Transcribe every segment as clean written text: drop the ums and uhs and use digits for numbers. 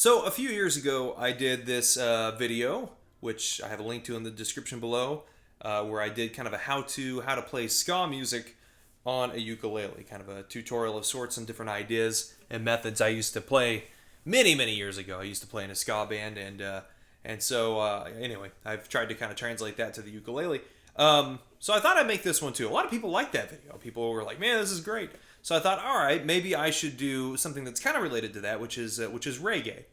So a few years ago, I did this video, which I have a link to in the description below, where I did kind of a how to play ska music on a ukulele, kind of a tutorial of sorts and different ideas and methods I used to play many years ago. I used to play in a ska band, and so anyway, I've tried to kind of translate that to the ukulele. So I thought I'd make this one too. A lot of people liked that video. People were like, "Man, this is great." So I thought, all right, maybe I should do something that's kind of related to that, which is reggae.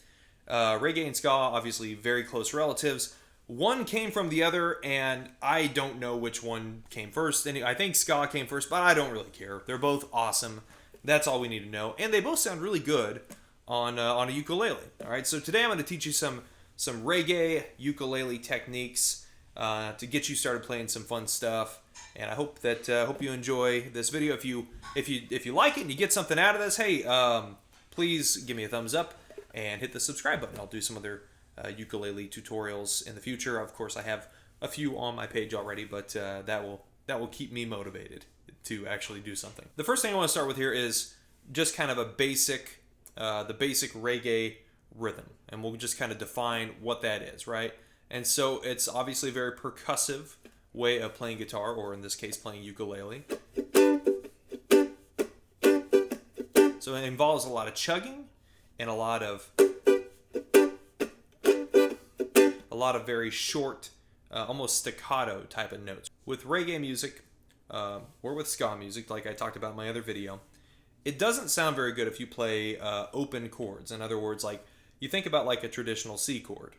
Reggae and ska, obviously very close relatives. One came from the other, and I don't know which one came first. I think ska came first, but I don't really care. They're both awesome. That's all we need to know, and they both sound really good on a ukulele. All right, so today I'm going to teach you some reggae ukulele techniques to get you started playing some fun stuff. And I hope you enjoy this video. If you like it and you get something out of this, hey, please give me a thumbs up and hit the subscribe button. I'll do some other ukulele tutorials in the future. Of course, I have a few on my page already, but that will keep me motivated to actually do something. The first thing I want to start with here is just kind of the basic reggae rhythm, and we'll just kind of define what that is, right? And so it's obviously a very percussive way of playing guitar, or in this case, playing ukulele. So it involves a lot of chugging and a lot of very short, almost staccato type of notes. With reggae music, or with ska music, like I talked about in my other video, it doesn't sound very good if you play open chords. In other words, like you think about like a traditional C chord.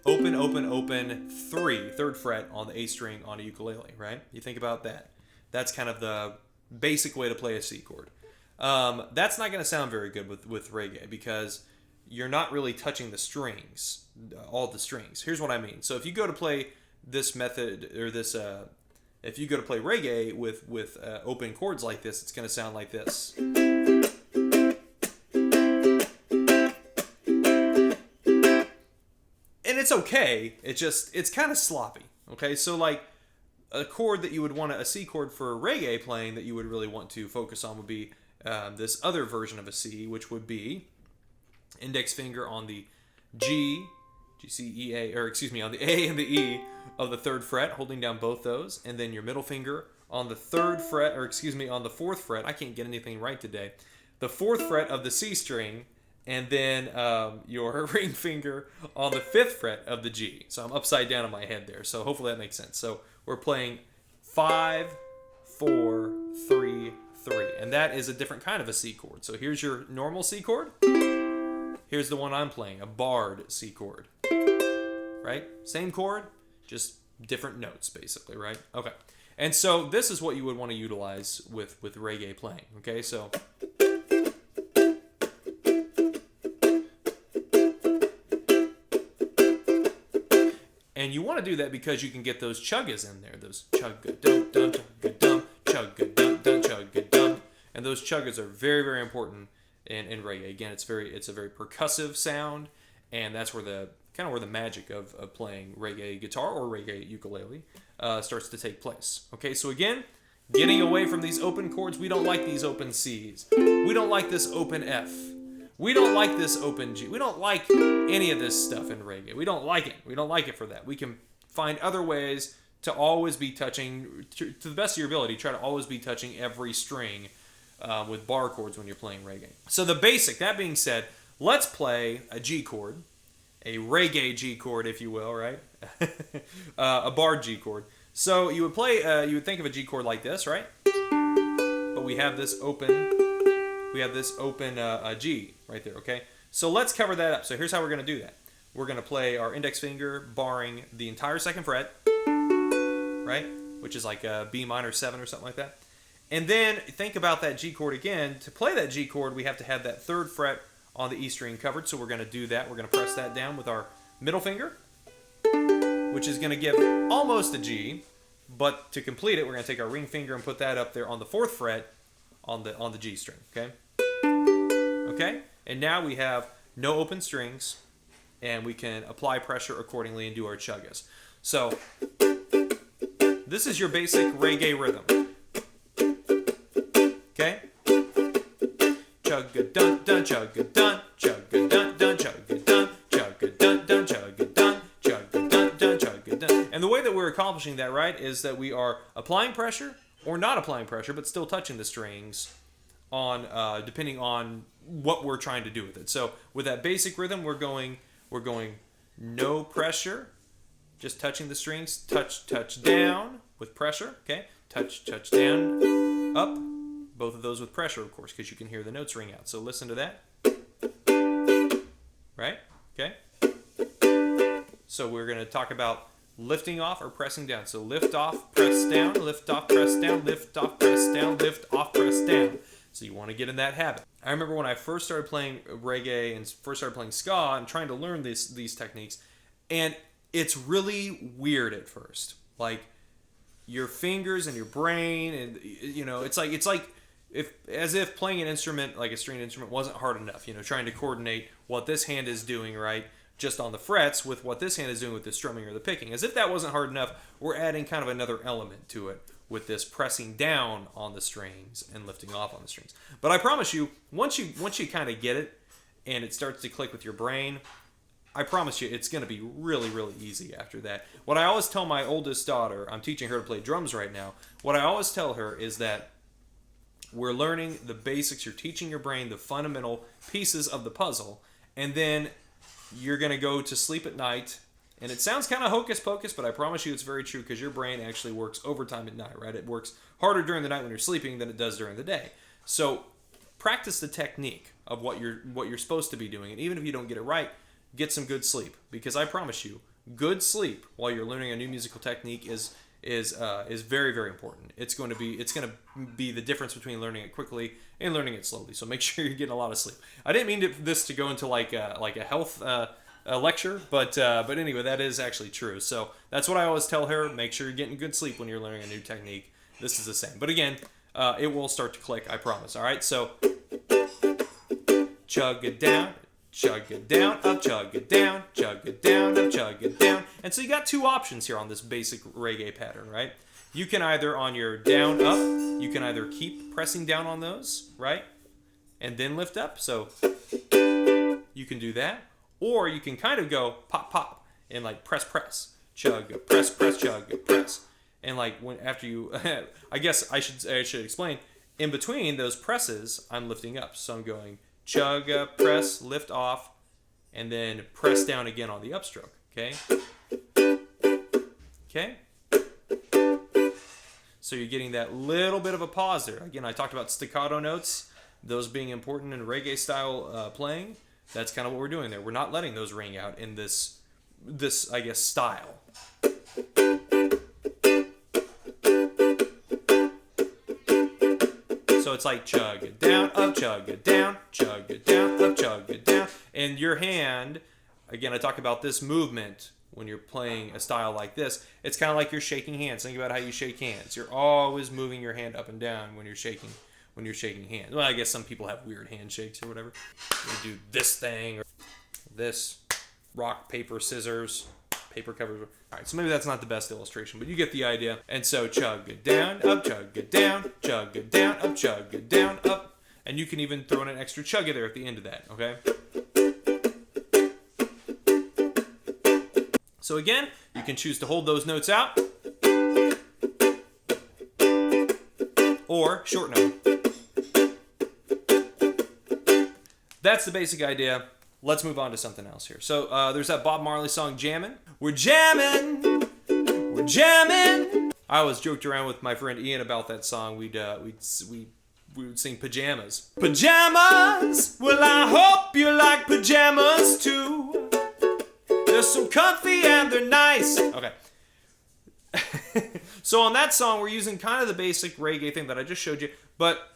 Open, open, open, 3, third fret on the A string on a ukulele, right? You think about that. That's kind of the basic way to play a C chord. That's not going to sound very good with reggae because you're not really touching the strings, all the strings. Here's what I mean. So if you go to play this method, or this, if you go to play reggae with open chords like this, it's going to sound like this. And it's okay. It's kind of sloppy. Okay, so like a chord that you would want a C chord for reggae playing that you would really want to focus on would be this other version of a C, which would be index finger on the G, C, E, A, or excuse me, on the A and the E of the third fret, holding down both those, and then your middle finger on the third fret, or excuse me, on the fourth fret. I can't get anything right today. The fourth fret of the C string, and then your ring finger on the fifth fret of the G. So I'm upside down in my head there. So hopefully that makes sense. So we're playing 5, 4, 3, 3. And that is a different kind of a C chord. So here's your normal C chord. Here's the one I'm playing, a barred C chord. Right? Same chord, just different notes basically, right? Okay. And so this is what you would want to utilize with reggae playing. Okay, so and you want to do that because you can get those chuggas in there, those chugga-dum-dum, chugga-dum, chugga-dum-dum, chugga-dum. And those chuggas are very important in reggae. Again, it's a very percussive sound, and that's where the magic of playing reggae guitar or reggae ukulele starts to take place. Okay, so again, getting away from these open chords. We don't like these open C's. We don't like this open F. We don't like this open G. We don't like any of this stuff in reggae. We don't like it. We don't like it for that. We can find other ways to always be touching, to the best of your ability, try to always be touching every string with bar chords when you're playing reggae. So the basic, that being said, let's play a G chord, a reggae G chord, if you will, right? A bar G chord. So you would think of a G chord like this, right? But we have this open G right there, okay? So let's cover that up. So here's how we're going to do that. We're going to play our index finger barring the entire second fret, right? Which is like a B minor 7 or something like that. And then think about that G chord again. To play that G chord, we have to have that third fret on the E string covered. So we're going to do that. We're going to press that down with our middle finger, which is going to give almost a G. But to complete it, we're going to take our ring finger and put that up there on the fourth fret on the G string, okay? Okay? And now we have no open strings, and we can apply pressure accordingly and do our chuggas. So this is your basic reggae rhythm. Okay? Chugga dun dun, chugga dun, chugga dun dun, that we're accomplishing that, right, is that we are applying pressure or not applying pressure, but still touching the strings on depending on what we're trying to do with it. So with that basic rhythm, we're going no pressure, just touching the strings, touch, touch, down with pressure, okay? Touch, touch, down, up, both of those with pressure, of course, because you can hear the notes ring out. So listen to that. Right? Okay? So we're going to talk about lifting off or pressing down. So lift off, press down, lift off, press down, lift off, press down, lift off, press down. So you want to get in that habit. I remember when I first started playing reggae and first started playing ska and trying to learn these techniques, and it's really weird at first. Like your fingers and your brain, and it's like as if playing an instrument like a stringed instrument wasn't hard enough. Trying to coordinate what this hand is doing right just on the frets with what this hand is doing with the strumming or the picking. As if that wasn't hard enough, we're adding kind of another element to it with this pressing down on the strings and lifting off on the strings. But I promise you, once you kind of get it and it starts to click with your brain, I promise you it's going to be really, really easy after that. What I always tell my oldest daughter, I'm teaching her to play drums right now, what I always tell her is that we're learning the basics. You're teaching your brain the fundamental pieces of the puzzle, and then you're going to go to sleep at night. And it sounds kind of hocus pocus, but I promise you it's very true, because your brain actually works overtime at night, right? It works harder during the night when you're sleeping than it does during the day. So practice the technique of what you're supposed to be doing, and even if you don't get it right, get some good sleep, because I promise you, good sleep while you're learning a new musical technique is very, very important. It's going to be the difference between learning it quickly and learning it slowly. So make sure you're getting a lot of sleep. I didn't mean this to go into like a health lecture, but anyway, that is actually true. So that's what I always tell her. Make sure you're getting good sleep when you're learning a new technique. This is the same. But again, it will start to click, I promise. All right, so chug it down, up, chug it down, up, chug it down. And so you got two options here on this basic reggae pattern, right? You can either, on your down, up, you can either keep pressing down on those, right? And then lift up. So you can do that. Or you can kind of go pop, pop, and like press, press, chug, press, press, chug, press. And like after you, I guess I should explain, in between those presses, I'm lifting up. So I'm going chug, press, lift off, and then press down again on the upstroke. Okay? Okay? So you're getting that little bit of a pause there. Again, I talked about staccato notes, those being important in reggae style playing. That's kind of what we're doing there. We're not letting those ring out in this I guess, style. So it's like chug it down, up, chug it down, up, chug it down. And your hand, again, I talk about this movement when you're playing a style like this. It's kind of like you're shaking hands. Think about how you shake hands. You're always moving your hand up and down when you're shaking hands. Well, I guess some people have weird handshakes or whatever. You do this thing or this, rock, paper, scissors, paper covers. All right, so maybe that's not the best illustration, but you get the idea. And so chug it down, up, chug it down, up, chug it down, up. And you can even throw in an extra chugga there at the end of that, okay? So again, you can choose to hold those notes out or shorten them. That's the basic idea. Let's move on to something else here. So there's that Bob Marley song, Jammin'. We're jamming. We're jamming. I always joked around with my friend Ian about that song. We would sing pajamas. Pajamas. Well, I hope you like pajamas too. They're so comfy and they're nice. Okay. So on that song, we're using kind of the basic reggae thing that I just showed you, but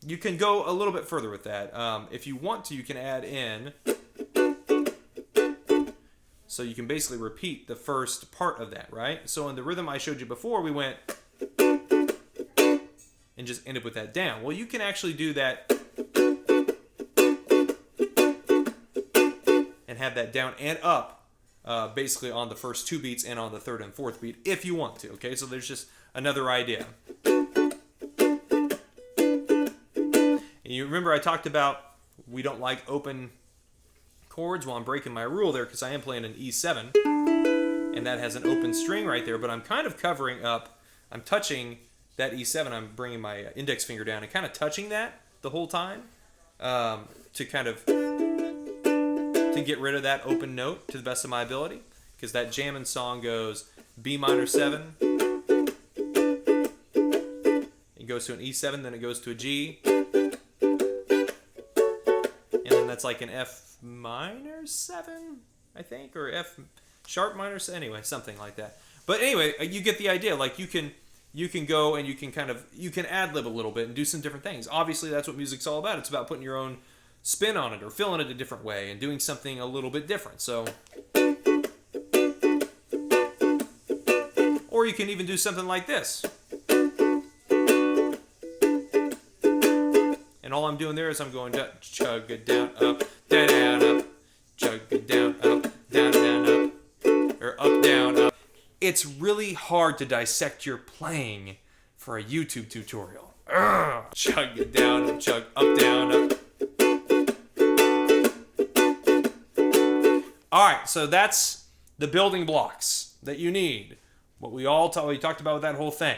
you can go a little bit further with that. If you want to, you can add in. So you can basically repeat the first part of that, right? So in the rhythm I showed you before, we went and just ended with that down. Well, you can actually do that and have that down and up basically on the first two beats and on the third and fourth beat if you want to, okay? So there's just another idea. And you remember I talked about we don't like open chords. Well, I'm breaking my rule there because I am playing an E7. and that has an open string right there, but I'm kind of covering up, I'm touching that E7, I'm bringing my index finger down and kind of touching that the whole time to kind of, to get rid of that open note to the best of my ability, because that jamming song goes B minor 7, it goes to an E7, then it goes to a G, and then that's like an F minor 7, I think, or F sharp minor 7, anyway, something like that. But anyway, you get the idea. Like you can go and you can kind of, you can ad-lib a little bit and do some different things. Obviously, that's what music's all about. It's about putting your own spin on it or filling it a different way and doing something a little bit different. So, or you can even do something like this. And all I'm doing there is I'm going chug it down, up, down, up, chug it down, up, down, up, or up, down, up. It's really hard to dissect your playing for a YouTube tutorial. Chug it down, up, chug, up, down, up. Alright, so that's the building blocks that you need. What we talked about with that whole thing.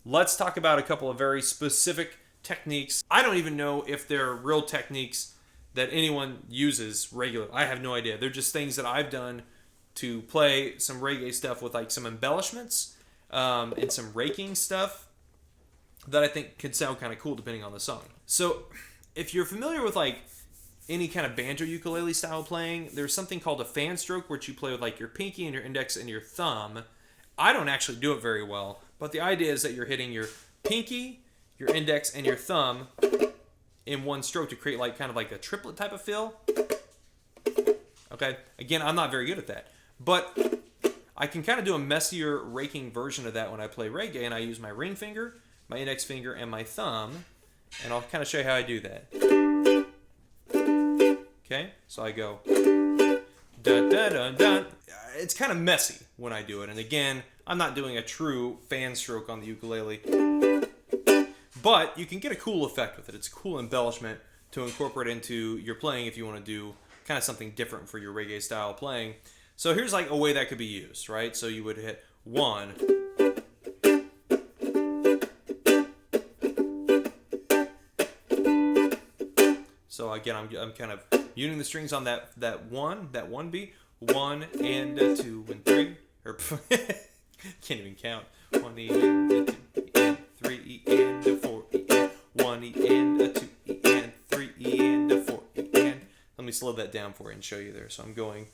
Let's talk about a couple of very specific techniques. I don't even know if they're real techniques that anyone uses regularly. I have no idea. They're just things that I've done to play some reggae stuff with like some embellishments and some raking stuff that I think could sound kind of cool depending on the song. So if you're familiar with like any kind of banjo ukulele style playing, there's something called a fan stroke, which you play with like your pinky and your index and your thumb. I don't actually do it very well, but the idea is that you're hitting your pinky, your index, and your thumb in one stroke to create like kind of like a triplet type of feel. Okay, again, I'm not very good at that, but I can kind of do a messier raking version of that when I play reggae, and I use my ring finger, my index finger, and my thumb, and I'll kind of show you how I do that. Okay, so I go da da da da. It's kind of messy when I do it, and again, I'm not doing a true fan stroke on the ukulele, but you can get a cool effect with it. It's a cool embellishment to incorporate into your playing if you want to do kind of something different for your reggae style playing. So here's like a way that could be used, right? So you would hit 1. So again, I'm kind of muting the strings on that 1 beat. 1 and 2 and 3, or can't even count. 1 E and 2 E and 3 E and 4 E and 1 E and 2 E and 3 E and 4 E and. Let me slow that down for you and show you there. So I'm going.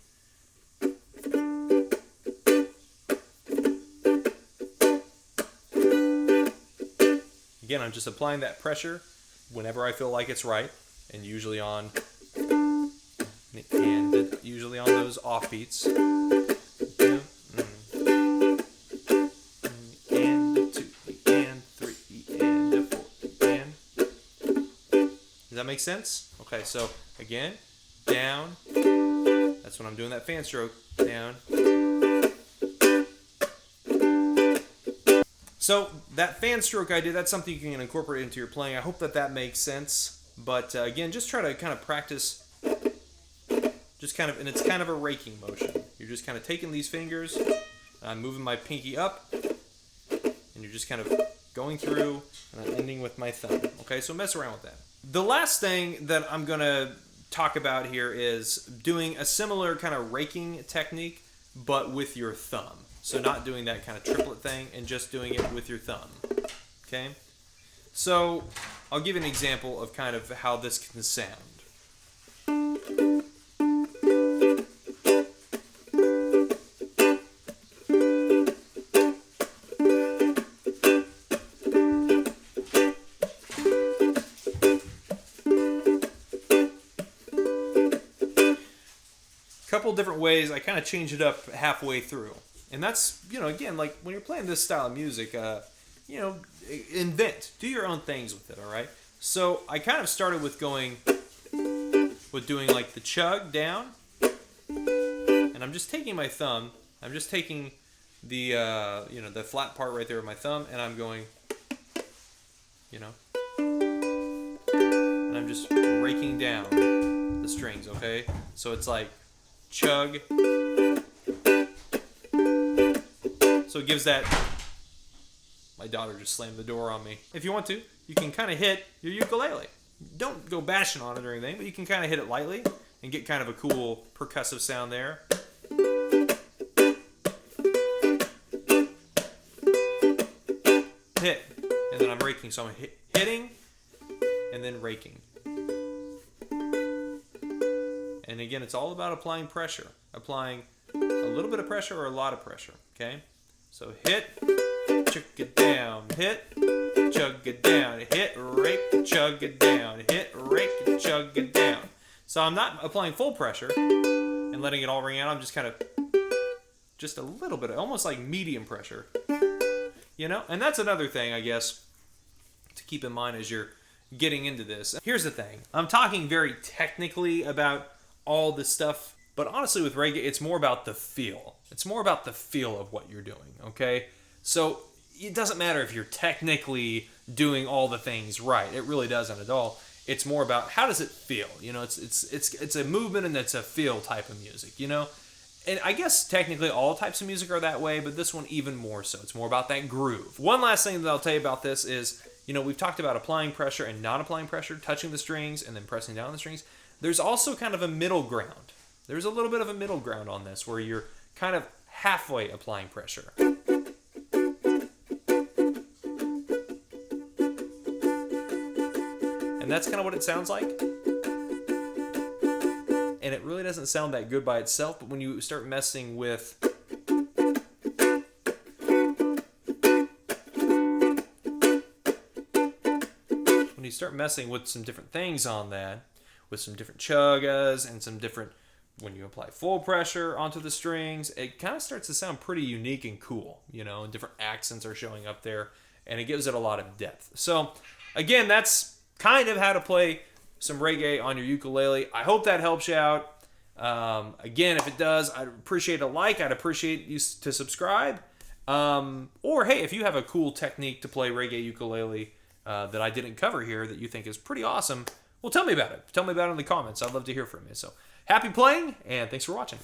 Again, I'm just applying that pressure whenever I feel like it's right, and usually on those off beats. And 2 and 3 and 4 and. Does that make sense? Okay, so again, down. That's when I'm doing that fan stroke. Down. So that fan stroke I did, that's something you can incorporate into your playing. I hope that makes sense. But again, just try to kind of practice, and it's kind of a raking motion. You're just kind of taking these fingers, I'm moving my pinky up, and you're just kind of going through, and I'm ending with my thumb. Okay, so mess around with that. The last thing that I'm going to talk about here is doing a similar kind of raking technique, but with your thumb. So not doing that kind of triplet thing, and just doing it with your thumb. Okay? So I'll give you an example of kind of how this can sound. Couple different ways. I kind of change it up halfway through. And that's, again, like when you're playing this style of music, invent. Do your own things with it, all right? So I kind of started with doing like the chug down. And I'm just taking my thumb. I'm just taking the, the flat part right there with my thumb, and I'm going, and I'm just raking down the strings, okay? So it's like chug, So it gives that... My daughter just slammed the door on me. If you want to, you can kind of hit your ukulele. Don't go bashing on it or anything, but you can kind of hit it lightly and get kind of a cool percussive sound there. Hit, and then I'm raking, so I'm hitting and then raking. And again, it's all about applying pressure, applying a little bit of pressure or a lot of pressure, okay? So hit, chug it down, hit, chug it down, hit, rake, chug it down, hit, rake, chug it down. So I'm not applying full pressure and letting it all ring out. I'm just kind of, just a little bit, almost like medium pressure. You know, and that's another thing, I guess, to keep in mind as you're getting into this. Here's the thing. I'm talking very technically about all this stuff, but honestly with reggae, it's more about the feel. It's more about the feel of what you're doing, okay? So it doesn't matter if you're technically doing all the things right. It really doesn't at all. It's more about how does it feel? You know, it's a movement and it's a feel type of music, you know? And I guess technically all types of music are that way, but this one even more so. It's more about that groove. One last thing that I'll tell you about this is, you know, we've talked about applying pressure and not applying pressure, touching the strings and then pressing down the strings. There's also kind of a middle ground. There's a little bit of a middle ground on this where you're kind of halfway applying pressure. And that's kind of what it sounds like. And it really doesn't sound that good by itself, but when you start messing with some different things on that, with some different chuggas and some different, when you apply full pressure onto the strings, it kind of starts to sound pretty unique and cool, you know, and different accents are showing up there, and it gives it a lot of depth. So again, that's kind of how to play some reggae on your ukulele. I hope that helps you out. Again, if it does, I'd appreciate a like. I'd appreciate you to subscribe. Or hey, if you have a cool technique to play reggae ukulele that I didn't cover here that you think is pretty awesome, well, tell me about it. Tell me about it in the comments. I'd love to hear from you. So happy playing, and thanks for watching.